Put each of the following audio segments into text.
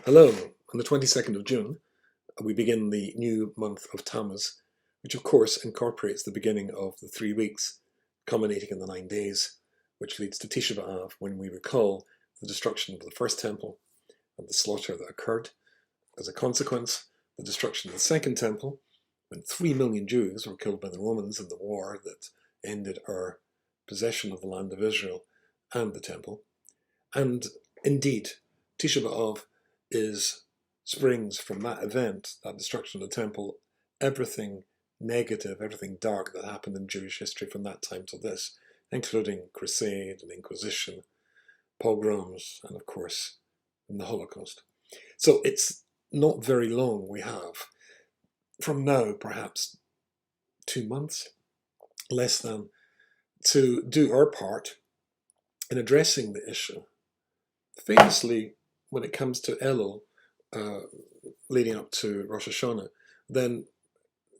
Hello, on the 22nd of June, we begin the new month of Tammuz, which of course incorporates the beginning of the 3 weeks, culminating in the 9 days, which leads to Tisha B'Av, when we recall the destruction of the first temple and the slaughter that occurred. As a consequence, the destruction of the second temple, when 3 million Jews were killed by the Romans in the war that ended our possession of the land of Israel and the temple. And indeed, Tisha B'Av springs from that event, that destruction of the temple, everything negative, everything dark that happened in Jewish history from that time to this, including Crusade and Inquisition, pogroms, and of course, the Holocaust. So it's not very long we have from now, perhaps 2 months, less than, to do our part in addressing the issue. Famously, when it comes to Elul, leading up to Rosh Hashanah, then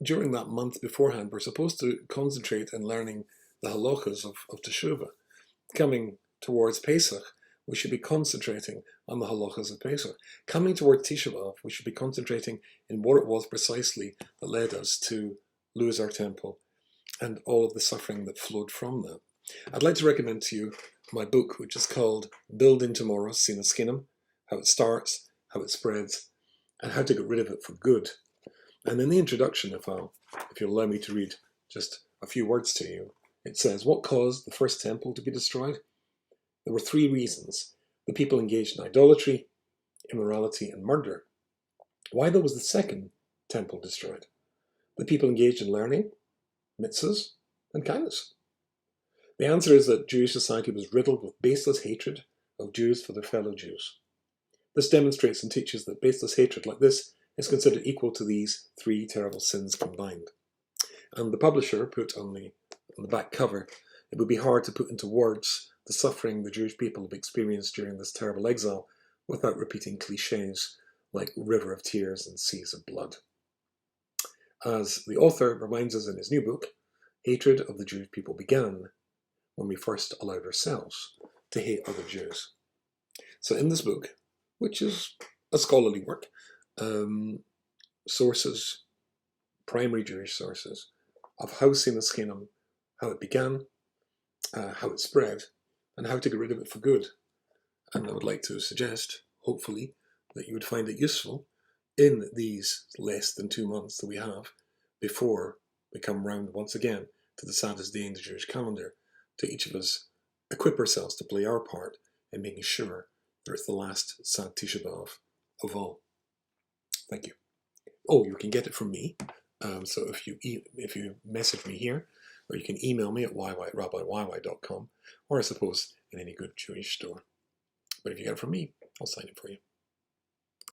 during that month beforehand, we're supposed to concentrate in learning the halachas of Teshuvah. Coming towards Pesach, we should be concentrating on the halachas of Pesach. Coming towards Tisha B'Av, we should be concentrating in what it was precisely that led us to lose our temple and all of the suffering that flowed from that. I'd like to recommend to you my book, which is called Building Tomorrow, Sinas Chinam, how it starts, how it spreads, and how to get rid of it for good. And in the introduction, if you'll allow me to read just a few words to you, it says, what caused the first temple to be destroyed? There were 3 reasons. The people engaged in idolatry, immorality, and murder. Why though was the second temple destroyed? The people engaged in learning, mitzvahs, and kindness. The answer is that Jewish society was riddled with baseless hatred of Jews for their fellow Jews. This demonstrates and teaches that baseless hatred like this is considered equal to these 3 terrible sins combined. And the publisher put on the back cover, it would be hard to put into words the suffering the Jewish people have experienced during this terrible exile without repeating cliches like river of tears and seas of blood. As the author reminds us in his new book, hatred of the Jewish people began when we first allowed ourselves to hate other Jews. So in this book, which is a scholarly work, sources, primary Jewish sources, of how Sinas Chinam, how it began, how it spread, and how to get rid of it for good. And I would like to suggest, hopefully, that you would find it useful in these less than 2 months that we have before we come round once again to the saddest day in the Jewish calendar, to each of us equip ourselves to play our part in making sure that it's the last sad Tisha B'Av of all. Thank you. Oh, you can get it from me. So if you message me here, or you can email me at rabbiyyy.com, or I suppose in any good Jewish store. But if you get it from me, I'll sign it for you.